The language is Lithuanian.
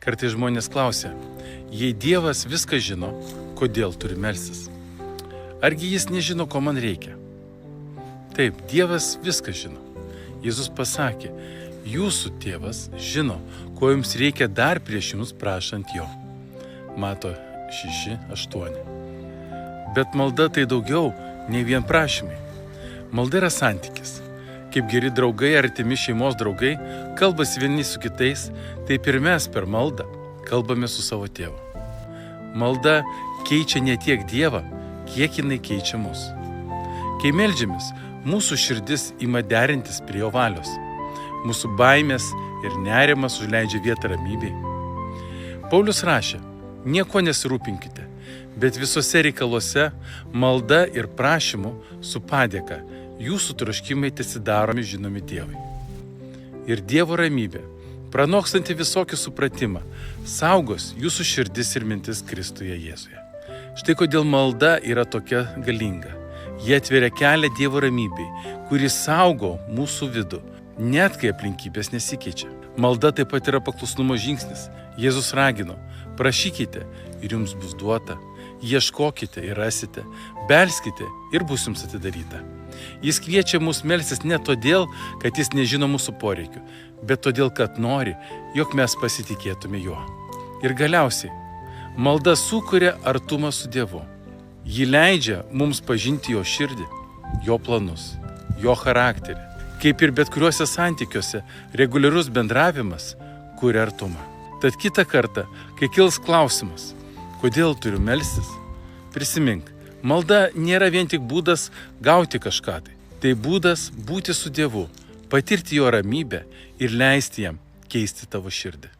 Kartais žmonės klausia, jei Dievas viską žino, kodėl turi melstis? Argi jis nežino, ko man reikia? Taip, Dievas viską žino. Jėzus pasakė, jūsų tėvas žino, ko jums reikia dar prieš jums prašant jo. Mato 6:8. Bet malda tai daugiau nei vien prašymai. Malda yra santykis. Kaip geri draugai, artimi šeimos draugai, kalbasi vieni su kitais, taip ir mes per maldą kalbame su savo tėvu. Malda keičia ne tiek Dievą, kiek jinai keičia mus. Kai meldžiamės, mūsų širdis ima derintis prie jo valios. Mūsų baimės ir nerimas užleidžia vietą ramybei. Paulius rašė, nieko nesirūpinkite, bet visose reikaluose malda ir prašymu su padėka jūsų troškimai tesidaromi žinomi Dievui. Ir Dievo ramybė, pranokstanti visokį supratimą, saugos jūsų širdis ir mintis Kristuje Jėzuje. Štai kodėl malda yra tokia galinga. Jie atveria kelią Dievo ramybei, kuris saugo mūsų vidų, net kai aplinkybės nesikeičia. Malda taip pat yra paklusnumo žingsnis. Jėzus ragino, prašykite ir jums bus duota, ieškokite ir rasite, belskite ir bus jums atidaryta. Jis kviečia mus melstis ne todėl, kad jis nežino mūsų poreikių, bet todėl, kad nori, jog mes pasitikėtume juo. Ir galiausiai, malda sukuria artumą su Dievu. Ji leidžia mums pažinti jo širdį, jo planus, jo charakterį. Kaip ir bet kuriuose santykiuose, reguliarus bendravimas kuria artumą. Tad kitą kartą, kai kils klausimas, kodėl turiu melstis, prisimink, malda nėra vien tik būdas gauti kažką tai. Tai būdas būti su Dievu, patirti jo ramybę ir leisti jam keisti tavo širdį.